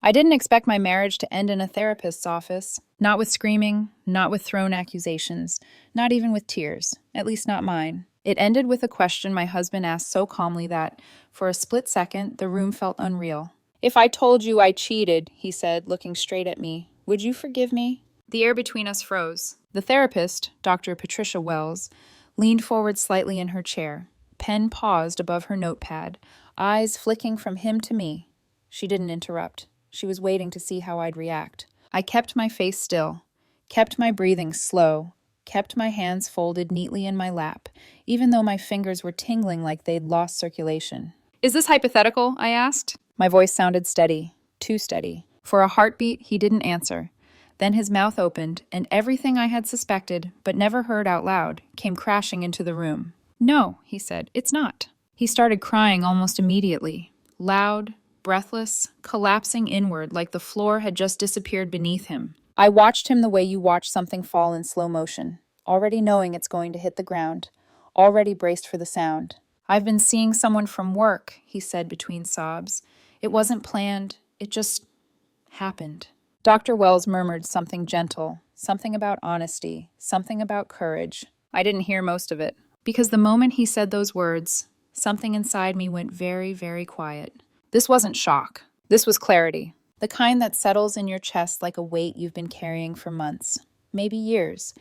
I didn't expect my marriage to end in a therapist's office. Not with screaming, not with thrown accusations, not even with tears, at least not mine. It ended with a question my husband asked so calmly that, for a split second, the room felt unreal. "If I told you I cheated," he said, looking straight at me, "would you forgive me?" The air between us froze. The therapist, Dr. Patricia Wells, leaned forward slightly in her chair. Pen paused above her notepad, eyes flicking from him to me. She didn't interrupt. She was waiting to see how I'd react. I kept my face still, kept my breathing slow, kept my hands folded neatly in my lap, even though my fingers were tingling like they'd lost circulation. "Is this hypothetical?" I asked. My voice sounded steady, too steady. For a heartbeat, he didn't answer. Then his mouth opened, and everything I had suspected, but never heard out loud, came crashing into the room. "No," he said, "it's not." He started crying almost immediately, loud, breathless, collapsing inward like the floor had just disappeared beneath him. I watched him the way you watch something fall in slow motion, already knowing it's going to hit the ground, already braced for the sound. "I've been seeing someone from work," he said between sobs. "It wasn't planned, it just happened." Dr. Wells murmured something gentle, something about honesty, something about courage. I didn't hear most of it, because the moment he said those words, something inside me went very, very quiet. This wasn't shock. This was clarity. The kind that settles in your chest like a weight you've been carrying for months, maybe years,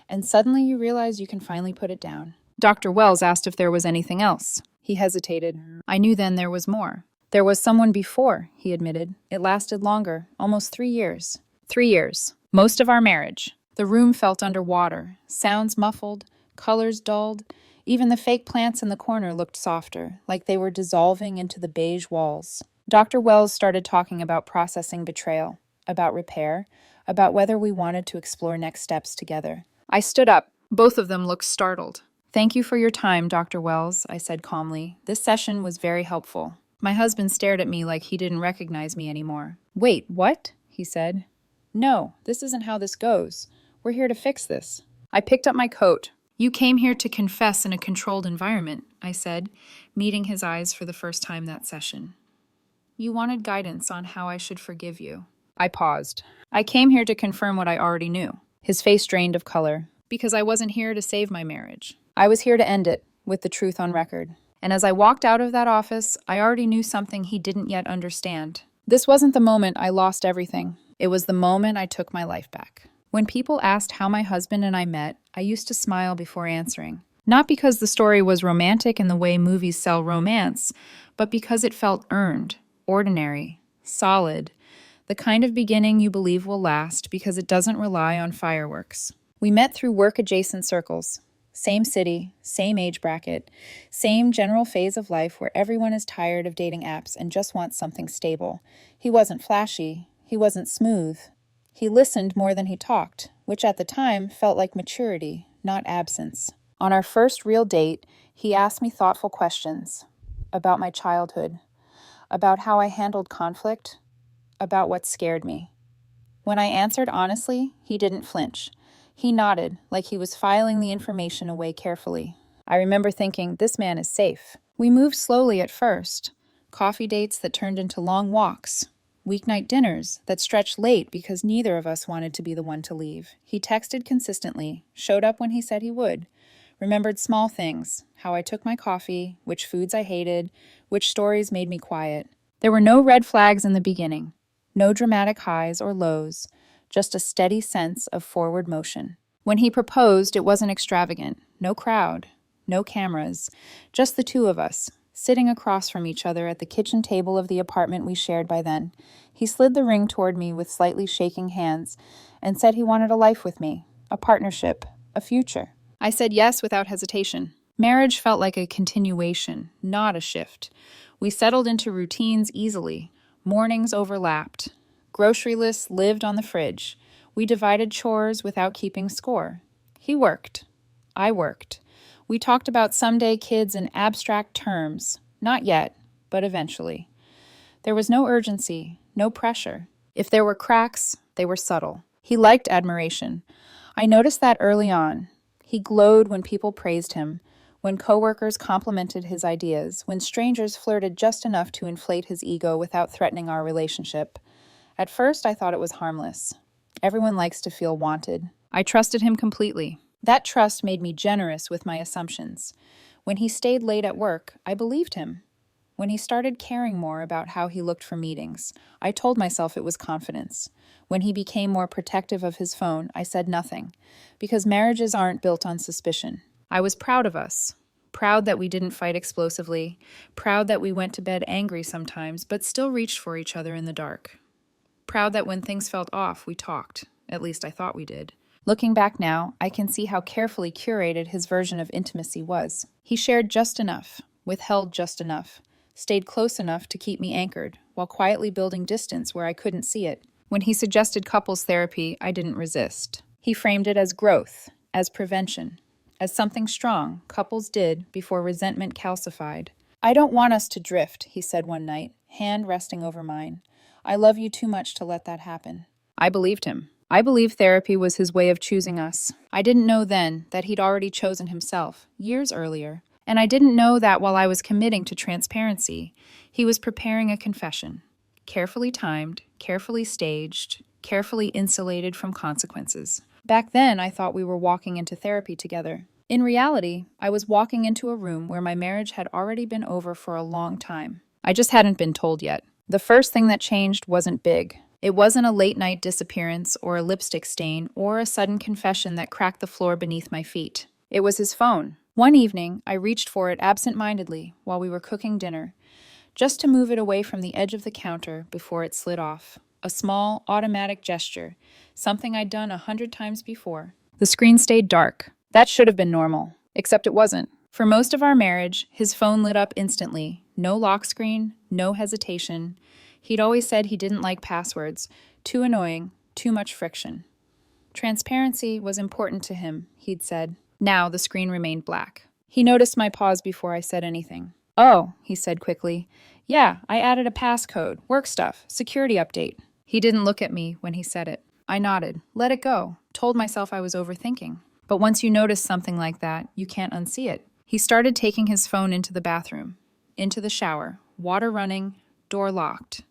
and suddenly you realize you can finally put it down. Dr. Wells asked if there was anything else. He hesitated. I knew then there was more. "There was someone before," he admitted. "It lasted longer, almost 3 years. 3 years. Most of our marriage." The room felt underwater, sounds muffled, colors dulled. Even the fake plants in the corner looked softer, like they were dissolving into the beige walls. Dr. Wells started talking about processing betrayal, about repair, about whether we wanted to explore next steps together. I stood up. Both of them looked startled. "Thank you for your time, Dr. Wells," I said calmly. "This session was very helpful." My husband stared at me like he didn't recognize me anymore. "Wait, what?" he said. "No, this isn't how this goes. We're here to fix this." I picked up my coat. "You came here to confess in a controlled environment," I said, meeting his eyes for the first time that session. "You wanted guidance on how I should forgive you." I paused. "I came here to confirm what I already knew." His face drained of color. "Because I wasn't here to save my marriage. I was here to end it, with the truth on record." And as I walked out of that office, I already knew something he didn't yet understand. This wasn't the moment I lost everything. It was the moment I took my life back. When people asked how my husband and I met, I used to smile before answering. Not because the story was romantic in the way movies sell romance, but because it felt earned, ordinary, solid, the kind of beginning you believe will last because it doesn't rely on fireworks. We met through work-adjacent circles. Same city, same age bracket, same general phase of life where everyone is tired of dating apps and just wants something stable. He wasn't flashy. He wasn't smooth. He listened more than he talked, which at the time felt like maturity, not absence. On our first real date, he asked me thoughtful questions about my childhood, about how I handled conflict, about what scared me. When I answered honestly, he didn't flinch. He nodded, like he was filing the information away carefully. I remember thinking, this man is safe. We moved slowly at first. Coffee dates that turned into long walks. Weeknight dinners that stretched late because neither of us wanted to be the one to leave. He texted consistently, showed up when he said he would, remembered small things, how I took my coffee, which foods I hated, which stories made me quiet. There were no red flags in the beginning, no dramatic highs or lows, just a steady sense of forward motion. When he proposed, it wasn't extravagant, no crowd, no cameras, just the two of us, sitting across from each other at the kitchen table of the apartment we shared by then. He slid the ring toward me with slightly shaking hands and said he wanted a life with me, a partnership, a future. I said yes without hesitation. Marriage felt like a continuation, not a shift. We settled into routines easily. Mornings overlapped. Grocery lists lived on the fridge. We divided chores without keeping score. He worked. I worked. We talked about someday kids in abstract terms. Not yet, but eventually. There was no urgency, no pressure. If there were cracks, they were subtle. He liked admiration. I noticed that early on. He glowed when people praised him, when coworkers complimented his ideas, when strangers flirted just enough to inflate his ego without threatening our relationship. At first, I thought it was harmless. Everyone likes to feel wanted. I trusted him completely. That trust made me generous with my assumptions. When he stayed late at work, I believed him. When he started caring more about how he looked for meetings, I told myself it was confidence. When he became more protective of his phone, I said nothing, because marriages aren't built on suspicion. I was proud of us. Proud that we didn't fight explosively. Proud that we went to bed angry sometimes, but still reached for each other in the dark. Proud that when things felt off, we talked. At least I thought we did. Looking back now, I can see how carefully curated his version of intimacy was. He shared just enough, withheld just enough, stayed close enough to keep me anchored, while quietly building distance where I couldn't see it. When he suggested couples therapy, I didn't resist. He framed it as growth, as prevention, as something strong couples did before resentment calcified. "I don't want us to drift," he said one night, hand resting over mine. "I love you too much to let that happen." I believed him. I believed therapy was his way of choosing us. I didn't know then that he'd already chosen himself, years earlier. And I didn't know that while I was committing to transparency, he was preparing a confession. Carefully timed, carefully staged, carefully insulated from consequences. Back then, I thought we were walking into therapy together. In reality, I was walking into a room where my marriage had already been over for a long time. I just hadn't been told yet. The first thing that changed wasn't big. It wasn't a late-night disappearance or a lipstick stain or a sudden confession that cracked the floor beneath my feet. It was his phone. One evening, I reached for it absent-mindedly while we were cooking dinner, just to move it away from the edge of the counter before it slid off. A small, automatic gesture, something I'd done 100 times before. The screen stayed dark. That should have been normal, except it wasn't. For most of our marriage, his phone lit up instantly. No lock screen, no hesitation. He'd always said he didn't like passwords. Too annoying, too much friction. Transparency was important to him, he'd said. Now the screen remained black. He noticed my pause before I said anything. "Oh," he said quickly. "Yeah, I added a passcode, work stuff, security update." He didn't look at me when he said it. I nodded, let it go, told myself I was overthinking. But once you notice something like that, you can't unsee it. He started taking his phone into the bathroom, into the shower, water running, door locked.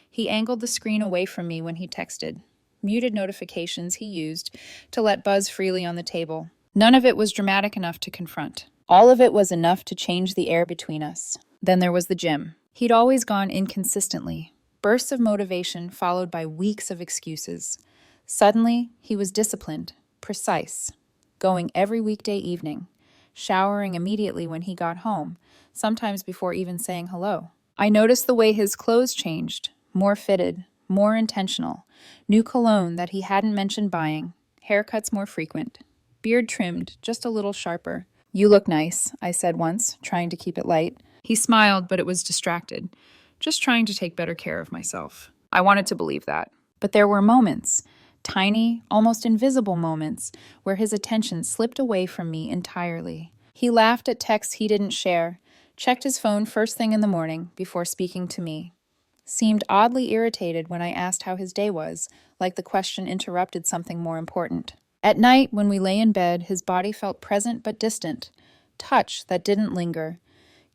He angled the screen away from me when he texted. Muted notifications he used to let buzz freely on the table. None of it was dramatic enough to confront. All of it was enough to change the air between us. Then there was the gym. He'd always gone inconsistently. Bursts of motivation followed by weeks of excuses. Suddenly, he was disciplined, precise, going every weekday evening, showering immediately when he got home, sometimes before even saying hello. I noticed the way his clothes changed, more fitted, more intentional, new cologne that he hadn't mentioned buying, haircuts more frequent, beard trimmed just a little sharper. "You look nice," I said once, trying to keep it light. He smiled, but it was distracted, just trying to take better care of myself. I wanted to believe that. But there were moments, tiny, almost invisible moments, where his attention slipped away from me entirely. He laughed at texts he didn't share, checked his phone first thing in the morning before speaking to me. Seemed oddly irritated when I asked how his day was, like the question interrupted something more important. At night, when we lay in bed, his body felt present but distant. Touch that didn't linger.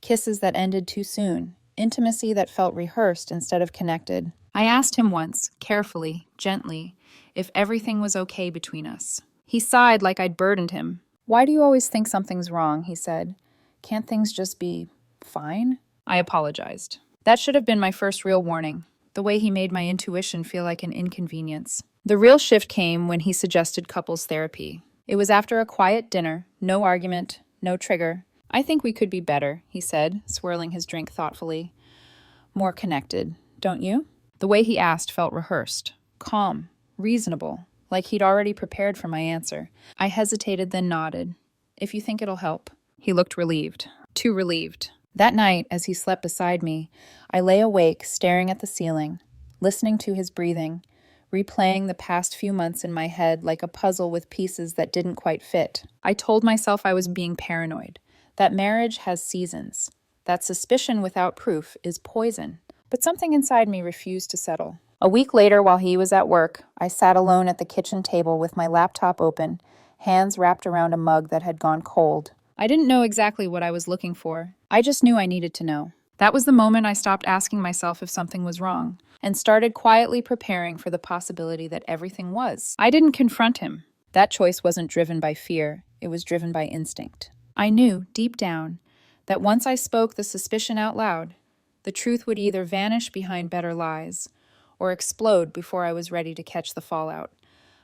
Kisses that ended too soon. Intimacy that felt rehearsed instead of connected. I asked him once, carefully, gently, if everything was okay between us. He sighed like I'd burdened him. "Why do you always think something's wrong?" he said. "Can't things just be fine?" I apologized. That should have been my first real warning, the way he made my intuition feel like an inconvenience. The real shift came when he suggested couples therapy. It was after a quiet dinner, no argument, no trigger. "I think we could be better," he said, swirling his drink thoughtfully. "More connected, don't you?" The way he asked felt rehearsed, calm, reasonable, like he'd already prepared for my answer. I hesitated, then nodded. "If you think it'll help." He looked relieved, too relieved. That night, as he slept beside me, I lay awake, staring at the ceiling, listening to his breathing, replaying the past few months in my head like a puzzle with pieces that didn't quite fit. I told myself I was being paranoid, that marriage has seasons, that suspicion without proof is poison. But something inside me refused to settle. A week later, while he was at work, I sat alone at the kitchen table with my laptop open, hands wrapped around a mug that had gone cold. I didn't know exactly what I was looking for. I just knew I needed to know. That was the moment I stopped asking myself if something was wrong and started quietly preparing for the possibility that everything was. I didn't confront him. That choice wasn't driven by fear, it was driven by instinct. I knew, deep down, that once I spoke the suspicion out loud, the truth would either vanish behind better lies or explode before I was ready to catch the fallout.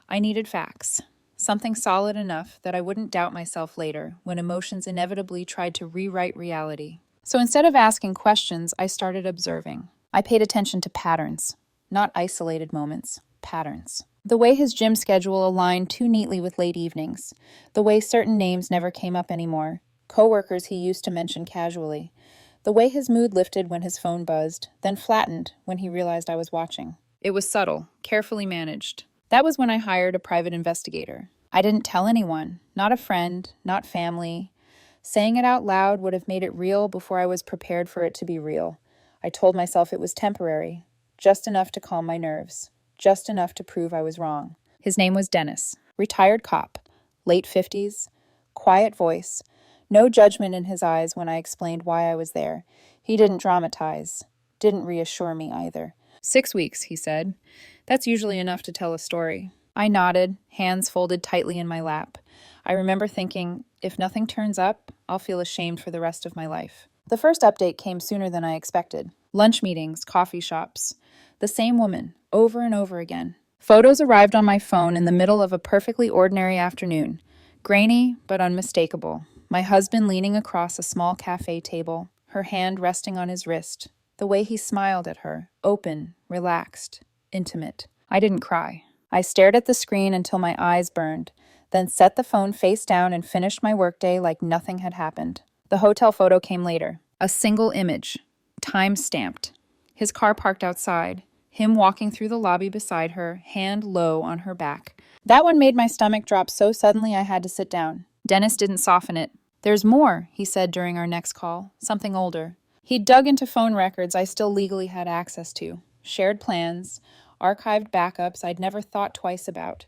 I needed facts, something solid enough that I wouldn't doubt myself later when emotions inevitably tried to rewrite reality. So instead of asking questions, I started observing. I paid attention to patterns, not isolated moments, patterns. The way his gym schedule aligned too neatly with late evenings, the way certain names never came up anymore, coworkers he used to mention casually, the way his mood lifted when his phone buzzed, then flattened when he realized I was watching. It was subtle, carefully managed. That was when I hired a private investigator. I didn't tell anyone, not a friend, not family. Saying it out loud would have made it real before I was prepared for it to be real. I told myself it was temporary, just enough to calm my nerves, just enough to prove I was wrong. His name was Dennis, retired cop, late 50s, quiet voice, no judgment in his eyes when I explained why I was there. He didn't dramatize, didn't reassure me either. 6 weeks, he said. That's usually enough to tell a story. I nodded, hands folded tightly in my lap. I remember thinking, if nothing turns up, I'll feel ashamed for the rest of my life. The first update came sooner than I expected. Lunch meetings, coffee shops. The same woman, over and over again. Photos arrived on my phone in the middle of a perfectly ordinary afternoon. Grainy, but unmistakable. My husband leaning across a small cafe table, her hand resting on his wrist. The way he smiled at her, open, relaxed, intimate. I didn't cry. I stared at the screen until my eyes burned, then set the phone face down and finished my workday like nothing had happened. The hotel photo came later. A single image, time-stamped. His car parked outside, him walking through the lobby beside her, hand low on her back. That one made my stomach drop so suddenly I had to sit down. Dennis didn't soften it. "There's more," he said during our next call, something older. He'd dug into phone records I still legally had access to, shared plans, archived backups I'd never thought twice about.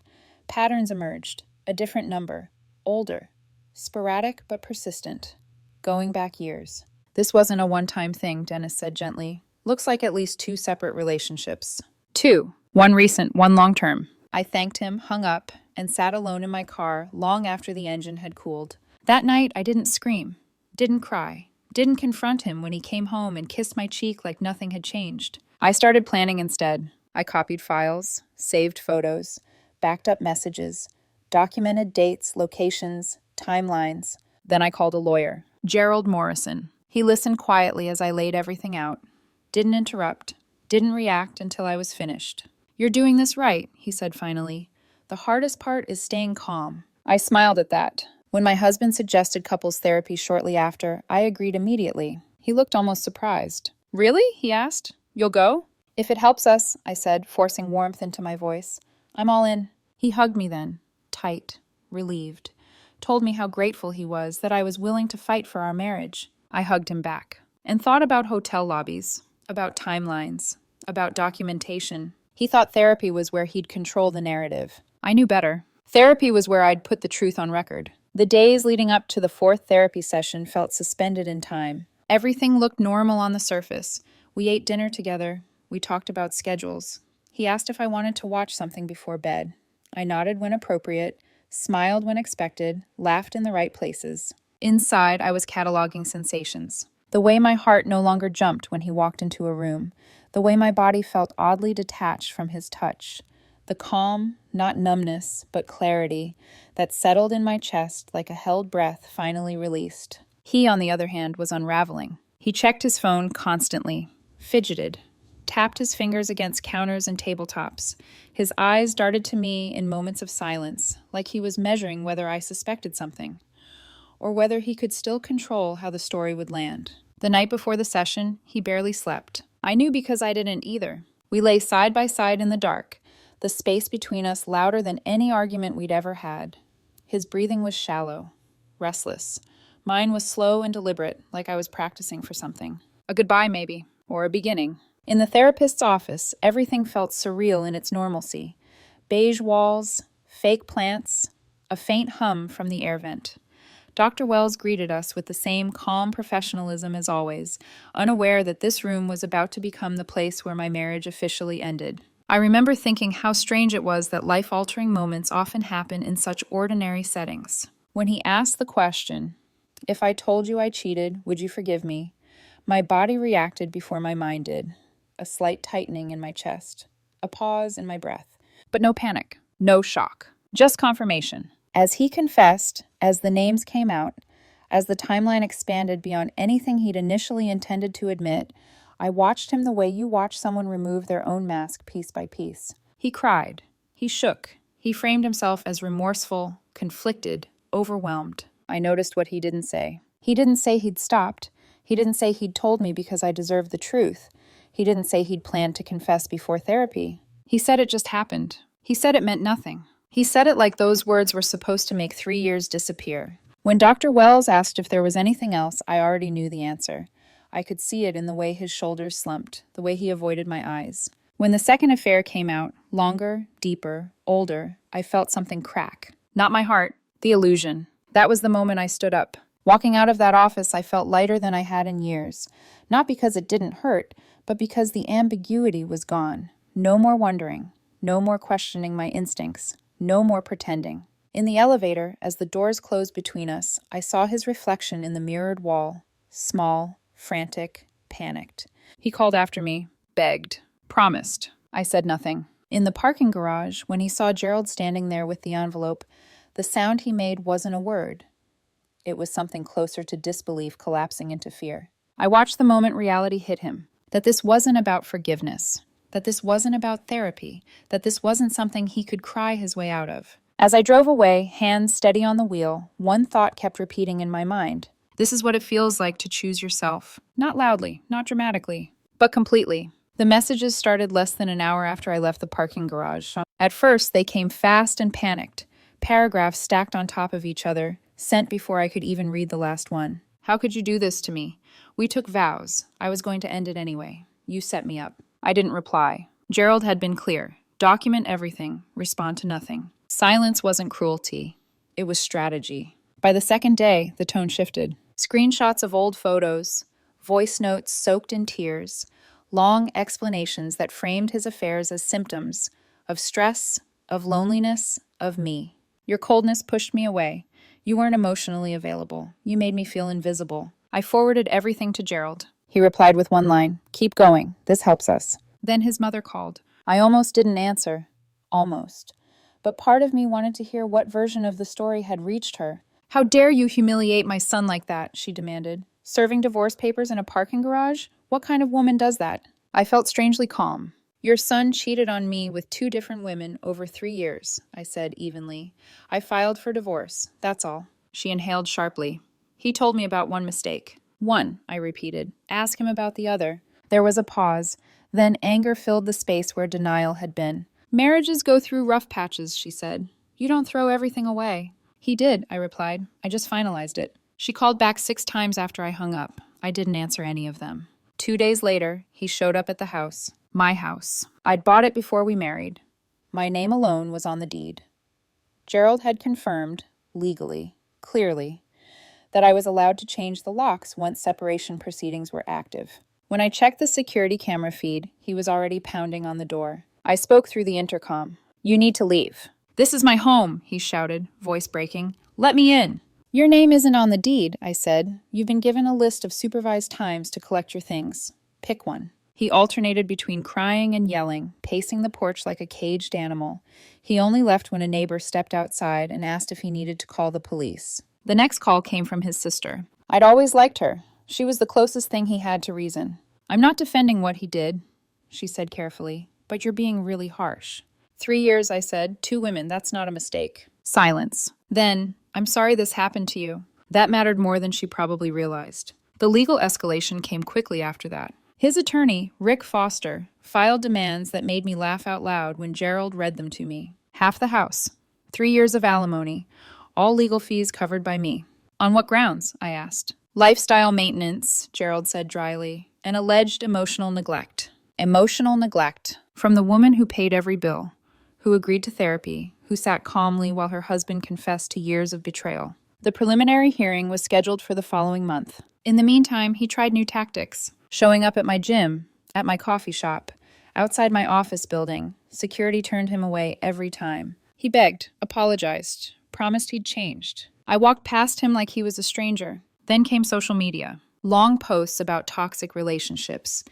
Patterns emerged, a different number, older, sporadic but persistent, going back years. "This wasn't a one-time thing," Dennis said gently. "Looks like at least 2 separate relationships." 2. One recent, one long-term. I thanked him, hung up, and sat alone in my car long after the engine had cooled. That night, I didn't scream, didn't cry, didn't confront him when he came home and kissed my cheek like nothing had changed. I started planning instead. I copied files, saved photos, backed up messages, documented dates, locations, timelines. Then I called a lawyer, Gerald Morrison. He listened quietly as I laid everything out. Didn't interrupt, didn't react until I was finished. "You're doing this right," he said finally. "The hardest part is staying calm." I smiled at that. When my husband suggested couples therapy shortly after, I agreed immediately. He looked almost surprised. "Really?" he asked. "You'll go?" "If it helps us," I said, forcing warmth into my voice. "I'm all in." He hugged me then, tight, relieved. Told me how grateful he was that I was willing to fight for our marriage. I hugged him back and thought about hotel lobbies, about timelines, about documentation. He thought therapy was where he'd control the narrative. I knew better. Therapy was where I'd put the truth on record. The days leading up to the 4th therapy session felt suspended in time. Everything looked normal on the surface. We ate dinner together. We talked about schedules. He asked if I wanted to watch something before bed. I nodded when appropriate, smiled when expected, laughed in the right places. Inside, I was cataloging sensations. The way my heart no longer jumped when he walked into a room. The way my body felt oddly detached from his touch. The calm, not numbness, but clarity, that settled in my chest like a held breath finally released. He, on the other hand, was unraveling. He checked his phone constantly, fidgeted, tapped his fingers against counters and tabletops. His eyes darted to me in moments of silence, like he was measuring whether I suspected something, or whether he could still control how the story would land. The night before the session, he barely slept. I knew because I didn't either. We lay side by side in the dark, the space between us louder than any argument we'd ever had. His breathing was shallow, restless. Mine was slow and deliberate, like I was practicing for something. A goodbye, maybe, or a beginning. In the therapist's office, everything felt surreal in its normalcy. Beige walls, fake plants, a faint hum from the air vent. Dr. Wells greeted us with the same calm professionalism as always, unaware that this room was about to become the place where my marriage officially ended. I remember thinking how strange it was that life-altering moments often happen in such ordinary settings. When he asked the question, "If I told you I cheated, would you forgive me?" my body reacted before my mind did. A slight tightening in my chest, a pause in my breath. But no panic, no shock, just confirmation. As he confessed, as the names came out, as the timeline expanded beyond anything he'd initially intended to admit, I watched him the way you watch someone remove their own mask piece by piece. He cried. He shook. He framed himself as remorseful, conflicted, overwhelmed. I noticed what he didn't say. He didn't say he'd stopped. He didn't say he'd told me because I deserved the truth. He didn't say he'd planned to confess before therapy. He said it just happened. He said it meant nothing. He said it like those words were supposed to make 3 years disappear. When Dr. Wells asked if there was anything else, I already knew the answer. I could see it in the way his shoulders slumped, the way he avoided my eyes. When the second affair came out, longer, deeper, older, I felt something crack. Not my heart, the illusion. That was the moment I stood up. Walking out of that office, I felt lighter than I had in years. Not because it didn't hurt, but because the ambiguity was gone. No more wondering. No more questioning my instincts. No more pretending. In the elevator, as the doors closed between us, I saw his reflection in the mirrored wall. Small, frantic, panicked. He called after me, begged, promised. I said nothing. In the parking garage, when he saw Gerald standing there with the envelope, the sound he made wasn't a word. It was something closer to disbelief collapsing into fear. I watched the moment reality hit him, that this wasn't about forgiveness, that this wasn't about therapy, that this wasn't something he could cry his way out of. As I drove away, hands steady on the wheel, one thought kept repeating in my mind. This is what it feels like to choose yourself. Not loudly, not dramatically, but completely. The messages started less than an hour after I left the parking garage. At first, they came fast and panicked. Paragraphs stacked on top of each other, sent before I could even read the last one. How could you do this to me? We took vows. I was going to end it anyway. You set me up. I didn't reply. Gerald had been clear. Document everything. Respond to nothing. Silence wasn't cruelty. It was strategy. By the second day, the tone shifted. Screenshots of old photos, voice notes soaked in tears, long explanations that framed his affairs as symptoms of stress, of loneliness, of me. Your coldness pushed me away. You weren't emotionally available. You made me feel invisible. I forwarded everything to Gerald. He replied with one line, "Keep going. This helps us." Then his mother called. I almost didn't answer. Almost. But part of me wanted to hear what version of the story had reached her. "How dare you humiliate my son like that?" she demanded. "Serving divorce papers in a parking garage? What kind of woman does that?" I felt strangely calm. "Your son cheated on me with 2 different women over 3 years," I said evenly. "I filed for divorce, that's all." She inhaled sharply. "He told me about one mistake." "One," I repeated. "Ask him about the other." There was a pause. Then anger filled the space where denial had been. "Marriages go through rough patches," she said. "You don't throw everything away." "He did," I replied. "I just finalized it." She called back 6 times after I hung up. I didn't answer any of them. 2 days later, he showed up at the house. My house. I'd bought it before we married. My name alone was on the deed. Gerald had confirmed, legally, clearly, that I was allowed to change the locks once separation proceedings were active. When I checked the security camera feed, he was already pounding on the door. I spoke through the intercom. "You need to leave." "This is my home," he shouted, voice breaking. "Let me in." "Your name isn't on the deed," I said. "You've been given a list of supervised times to collect your things. Pick one." He alternated between crying and yelling, pacing the porch like a caged animal. He only left when a neighbor stepped outside and asked if he needed to call the police. The next call came from his sister. I'd always liked her. She was the closest thing he had to reason. "I'm not defending what he did," she said carefully, "but you're being really harsh." 3 years, I said. 2 women, that's not a mistake. Silence. Then, "I'm sorry this happened to you." That mattered more than she probably realized. The legal escalation came quickly after that. His attorney, Rick Foster, filed demands that made me laugh out loud when Gerald read them to me. Half the house. 3 years of alimony. All legal fees covered by me. "On what grounds?" I asked. "Lifestyle maintenance," Gerald said dryly, "and alleged emotional neglect." Emotional neglect. From the woman who paid every bill, who agreed to therapy, who sat calmly while her husband confessed to years of betrayal. The preliminary hearing was scheduled for the following month. In the meantime, he tried new tactics, showing up at my gym, at my coffee shop, outside my office building. Security turned him away every time. He begged, apologized, promised he'd changed. I walked past him like he was a stranger. Then came social media. Long posts about toxic relationships,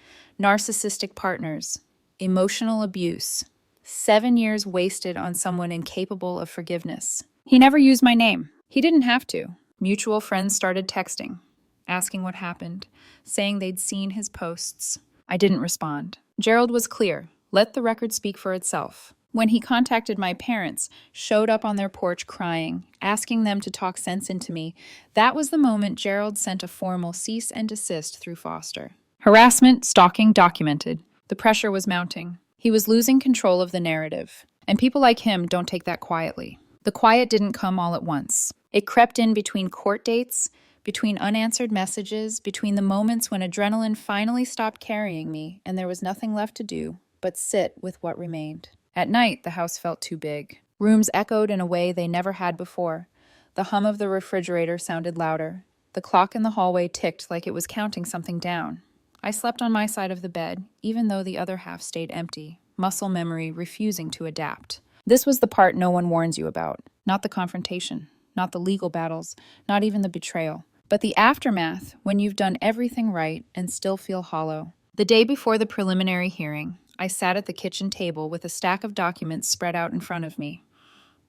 narcissistic partners, emotional abuse. 7 years wasted on someone incapable of forgiveness. He never used my name. He didn't have to. Mutual friends started texting, asking what happened, saying they'd seen his posts. I didn't respond. Gerald was clear. Let the record speak for itself. When he contacted my parents, showed up on their porch crying, asking them to talk sense into me, that was the moment Gerald sent a formal cease and desist through Foster. Harassment, stalking, documented. The pressure was mounting. He was losing control of the narrative. And people like him don't take that quietly. The quiet didn't come all at once. It crept in between court dates, between unanswered messages, between the moments when adrenaline finally stopped carrying me and there was nothing left to do but sit with what remained. At night, the house felt too big. Rooms echoed in a way they never had before. The hum of the refrigerator sounded louder. The clock in the hallway ticked like it was counting something down. I slept on my side of the bed, even though the other half stayed empty, muscle memory refusing to adapt. This was the part no one warns you about. Not the confrontation, not the legal battles, not even the betrayal. But the aftermath, when you've done everything right and still feel hollow. The day before the preliminary hearing, I sat at the kitchen table with a stack of documents spread out in front of me.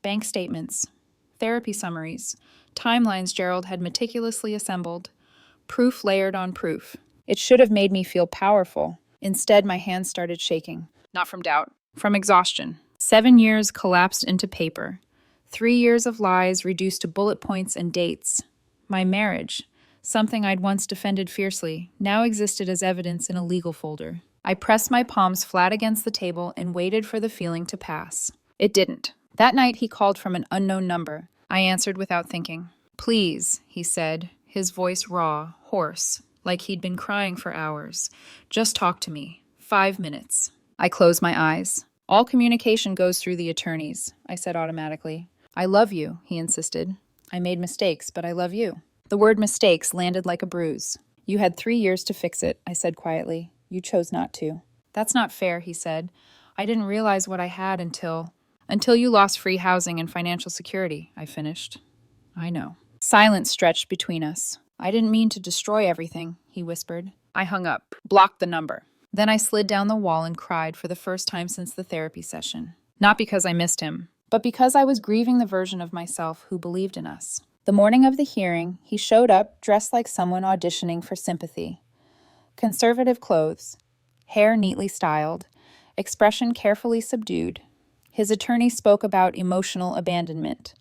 Bank statements, therapy summaries, timelines Gerald had meticulously assembled, proof layered on proof. It should have made me feel powerful. Instead, my hands started shaking. Not from doubt, from exhaustion. 7 years collapsed into paper. 3 years of lies reduced to bullet points and dates. My marriage, something I'd once defended fiercely, now existed as evidence in a legal folder. I pressed my palms flat against the table and waited for the feeling to pass. It didn't. That night he called from an unknown number. I answered without thinking. "Please," he said, his voice raw, hoarse, like he'd been crying for hours. "Just talk to me. 5 minutes." I closed my eyes. "All communication goes through the attorneys," I said automatically. "I love you," he insisted. "I made mistakes, but I love you." The word mistakes landed like a bruise. "You had 3 years to fix it," I said quietly. "You chose not to." "That's not fair," he said. "I didn't realize what I had until you lost free housing and financial security," I finished. "I know." Silence stretched between us. "I didn't mean to destroy everything," he whispered. I hung up, blocked the number. Then I slid down the wall and cried for the first time since the therapy session. Not because I missed him, but because I was grieving the version of myself who believed in us. The morning of the hearing, he showed up dressed like someone auditioning for sympathy. Conservative clothes, hair neatly styled, expression carefully subdued. His attorney spoke about emotional abandonment,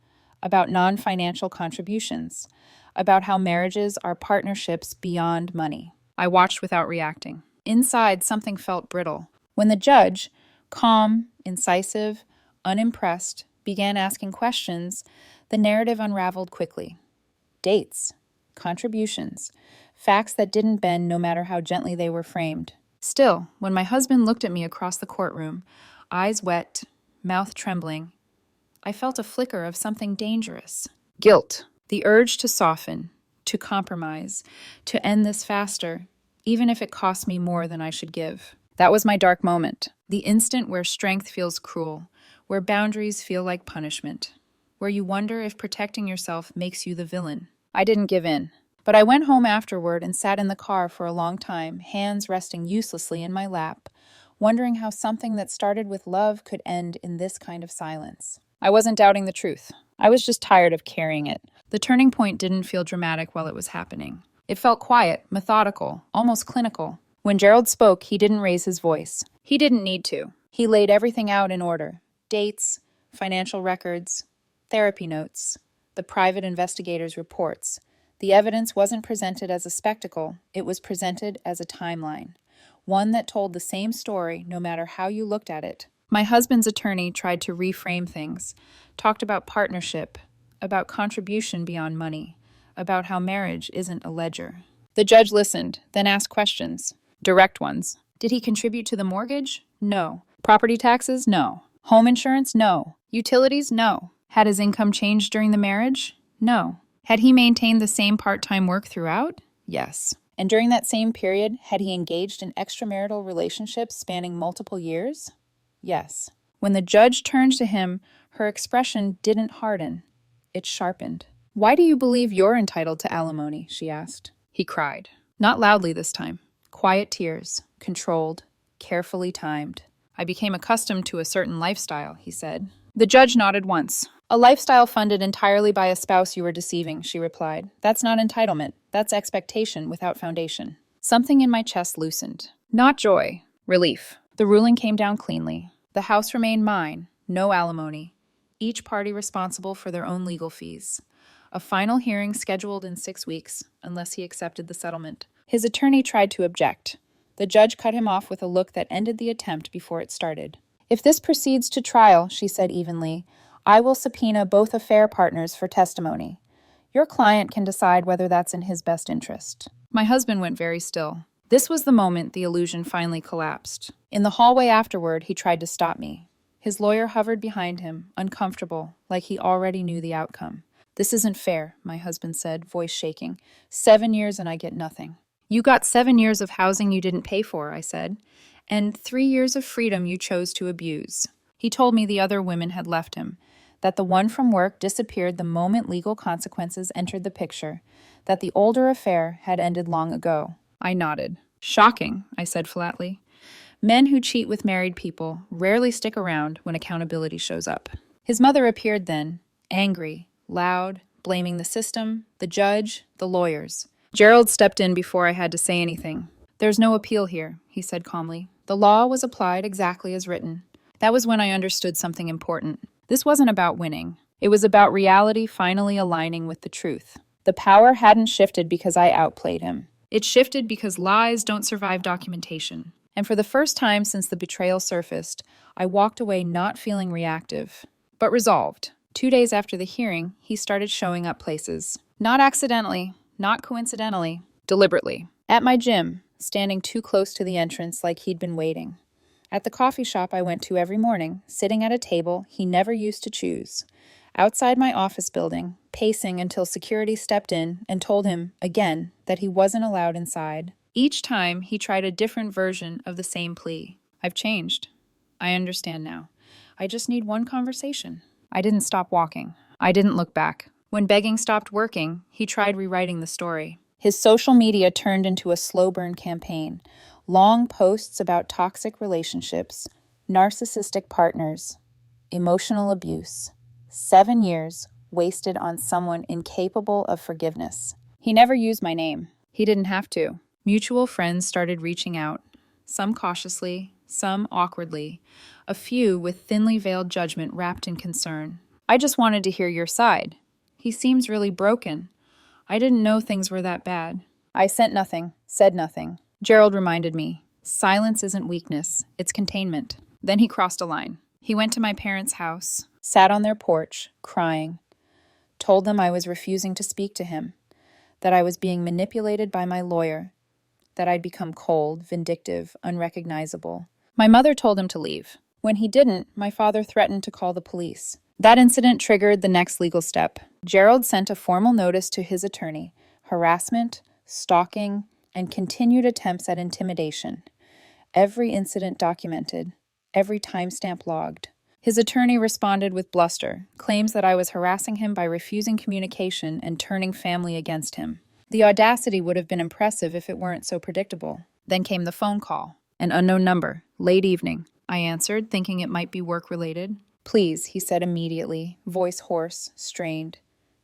about non-financial contributions, about how marriages are partnerships beyond money. I watched without reacting. Inside, something felt brittle. When the judge, calm, incisive, unimpressed, began asking questions, the narrative unraveled quickly. Dates, contributions, facts that didn't bend no matter how gently they were framed. Still, when my husband looked at me across the courtroom, eyes wet, mouth trembling, I felt a flicker of something dangerous. Guilt, the urge to soften, to compromise, to end this faster, even if it cost me more than I should give. That was my dark moment, the instant where strength feels cruel, where boundaries feel like punishment, where you wonder if protecting yourself makes you the villain. I didn't give in, but I went home afterward and sat in the car for a long time, hands resting uselessly in my lap, wondering how something that started with love could end in this kind of silence. I wasn't doubting the truth. I was just tired of carrying it. The turning point didn't feel dramatic while it was happening. It felt quiet, methodical, almost clinical. When Gerald spoke, he didn't raise his voice. He didn't need to. He laid everything out in order. Dates, financial records, therapy notes, the private investigator's reports. The evidence wasn't presented as a spectacle. It was presented as a timeline, one that told the same story no matter how you looked at it. My husband's attorney tried to reframe things, talked about partnership, about contribution beyond money, about how marriage isn't a ledger. The judge listened, then asked questions, direct ones. Did he contribute to the mortgage? No. Property taxes? No. Home insurance? No. Utilities? No. Had his income changed during the marriage? No. Had he maintained the same part-time work throughout? Yes. And during that same period, had he engaged in extramarital relationships spanning multiple years? Yes. When the judge turned to him, her expression didn't harden. It sharpened. "Why do you believe you're entitled to alimony?" she asked. He cried. Not loudly this time. Quiet tears, controlled, carefully timed. "I became accustomed to a certain lifestyle," he said. The judge nodded once. "A lifestyle funded entirely by a spouse you were deceiving," she replied. "That's not entitlement. That's expectation without foundation." Something in my chest loosened. Not joy, relief. The ruling came down cleanly. The house remained mine, no alimony. Each party responsible for their own legal fees. A final hearing scheduled in 6 weeks, unless he accepted the settlement. His attorney tried to object. The judge cut him off with a look that ended the attempt before it started. "If this proceeds to trial," she said evenly, "I will subpoena both affair partners for testimony. Your client can decide whether that's in his best interest." My husband went very still. This was the moment the illusion finally collapsed. In the hallway afterward, he tried to stop me. His lawyer hovered behind him, uncomfortable, like he already knew the outcome. "This isn't fair," my husband said, voice shaking. 7 years and I get nothing." "You got 7 years of housing you didn't pay for," I said, "and 3 years of freedom you chose to abuse." He told me the other women had left him, that the one from work disappeared the moment legal consequences entered the picture, that the older affair had ended long ago. I nodded. "Shocking," I said flatly. "Men who cheat with married people rarely stick around when accountability shows up." His mother appeared then, angry, loud, blaming the system, the judge, the lawyers. Gerald stepped in before I had to say anything. "There's no appeal here," he said calmly. "The law was applied exactly as written." That was when I understood something important. This wasn't about winning. It was about reality finally aligning with the truth. The power hadn't shifted because I outplayed him. It shifted because lies don't survive documentation. And for the first time since the betrayal surfaced, I walked away not feeling reactive, but resolved. 2 days after the hearing, he started showing up places. Not accidentally, not coincidentally, deliberately. At my gym, standing too close to the entrance like he'd been waiting. At the coffee shop I went to every morning, sitting at a table he never used to choose. Outside my office building, pacing until security stepped in and told him, again, that he wasn't allowed inside. Each time, he tried a different version of the same plea. "I've changed. I understand now. I just need one conversation." I didn't stop walking. I didn't look back. When begging stopped working, he tried rewriting the story. His social media turned into a slow burn campaign. Long posts about toxic relationships, narcissistic partners, emotional abuse. 7 years wasted on someone incapable of forgiveness. He never used my name. He didn't have to. Mutual friends started reaching out, some cautiously, some awkwardly, a few with thinly veiled judgment wrapped in concern. "I just wanted to hear your side. He seems really broken. I didn't know things were that bad." I sent nothing, said nothing. Gerald reminded me, silence isn't weakness, it's containment. Then he crossed a line. He went to my parents' house, sat on their porch, crying, told them I was refusing to speak to him, that I was being manipulated by my lawyer, that I'd become cold, vindictive, unrecognizable. My mother told him to leave. When he didn't, my father threatened to call the police. That incident triggered the next legal step. Gerald sent a formal notice to his attorney, harassment, stalking, and continued attempts at intimidation. Every incident documented, every timestamp logged. His attorney responded with bluster, claims that I was harassing him by refusing communication and turning family against him. The audacity would have been impressive if it weren't so predictable. Then came the phone call. An unknown number, late evening. I answered, thinking it might be work-related. "Please," he said immediately, voice hoarse, strained.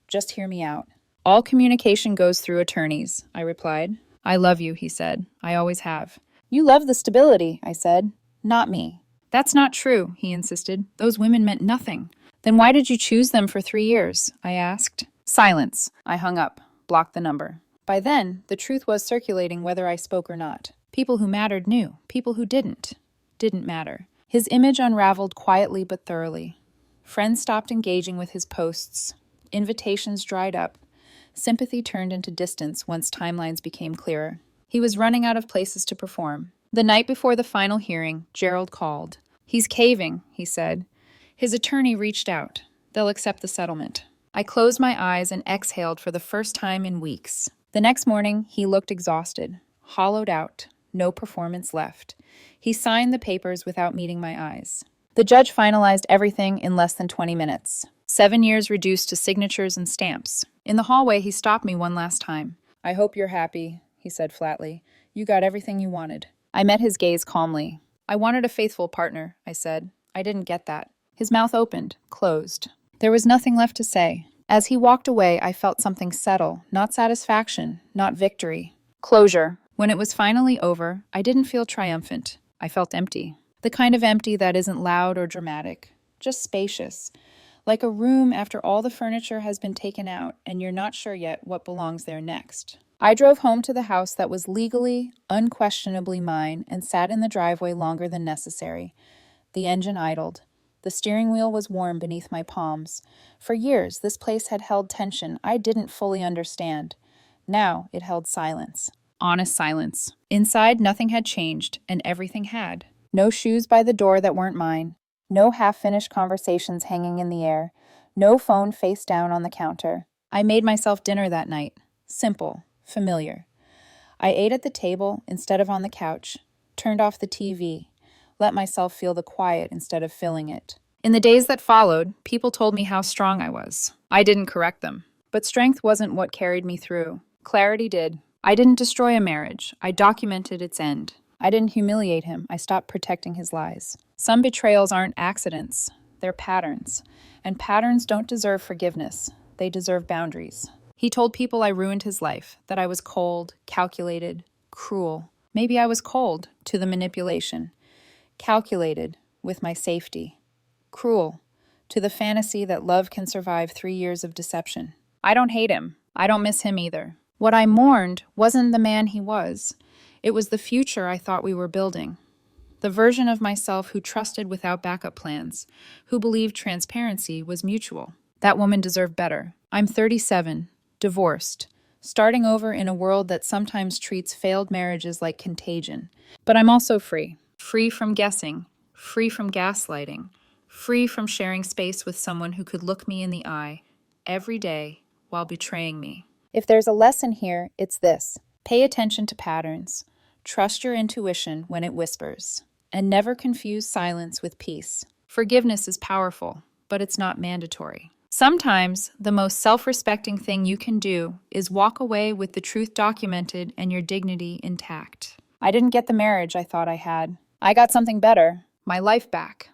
"Just hear me out." "All communication goes through attorneys," I replied. "I love you," he said. "I always have." "You love the stability," I said. "Not me." "That's not true," he insisted. "Those women meant nothing." "Then why did you choose them for 3 years?" I asked. Silence. I hung up, blocked the number. By then, the truth was circulating whether I spoke or not. People who mattered knew. People who didn't matter. His image unraveled quietly but thoroughly. Friends stopped engaging with his posts. Invitations dried up. Sympathy turned into distance once timelines became clearer. He was running out of places to perform. The night before the final hearing, Gerald called. "He's caving," he said. His attorney reached out. "They'll accept the settlement." I closed my eyes and exhaled for the first time in weeks. The next morning, he looked exhausted, hollowed out, no performance left. He signed the papers without meeting my eyes. The judge finalized everything in less than 20 minutes. 7 years reduced to signatures and stamps. In the hallway, he stopped me one last time. "I hope you're happy," he said flatly. "You got everything you wanted." I met his gaze calmly. "I wanted a faithful partner," I said. "I didn't get that." His mouth opened, closed. There was nothing left to say. As he walked away, I felt something settle, not satisfaction, not victory. Closure. When it was finally over, I didn't feel triumphant. I felt empty. The kind of empty that isn't loud or dramatic, just spacious. Like a room after all the furniture has been taken out and you're not sure yet what belongs there next. I drove home to the house that was legally, unquestionably mine and sat in the driveway longer than necessary. The engine idled. The steering wheel was warm beneath my palms. For years, this place had held tension I didn't fully understand. Now it held silence. Honest silence. Inside, nothing had changed, and everything had. No shoes by the door that weren't mine. No half-finished conversations hanging in the air. No phone face down on the counter. I made myself dinner that night. Simple. Familiar. I ate at the table instead of on the couch. Turned off the TV. Let myself feel the quiet instead of filling it. In the days that followed, people told me how strong I was. I didn't correct them. But strength wasn't what carried me through. Clarity did. I didn't destroy a marriage. I documented its end. I didn't humiliate him. I stopped protecting his lies. Some betrayals aren't accidents. They're patterns. And patterns don't deserve forgiveness. They deserve boundaries. He told people I ruined his life, that I was cold, calculated, cruel. Maybe I was cold to the manipulation. Calculated with my safety. Cruel to the fantasy that love can survive 3 years of deception. I don't hate him. I don't miss him either. What I mourned wasn't the man he was. It was the future I thought we were building. The version of myself who trusted without backup plans, who believed transparency was mutual. That woman deserved better. I'm 37, divorced, starting over in a world that sometimes treats failed marriages like contagion. But I'm also free. Free from guessing, free from gaslighting, free from sharing space with someone who could look me in the eye every day while betraying me. If there's a lesson here, it's this. Pay attention to patterns. Trust your intuition when it whispers. And never confuse silence with peace. Forgiveness is powerful, but it's not mandatory. Sometimes, the most self-respecting thing you can do is walk away with the truth documented and your dignity intact. I didn't get the marriage I thought I had. I got something better, my life back.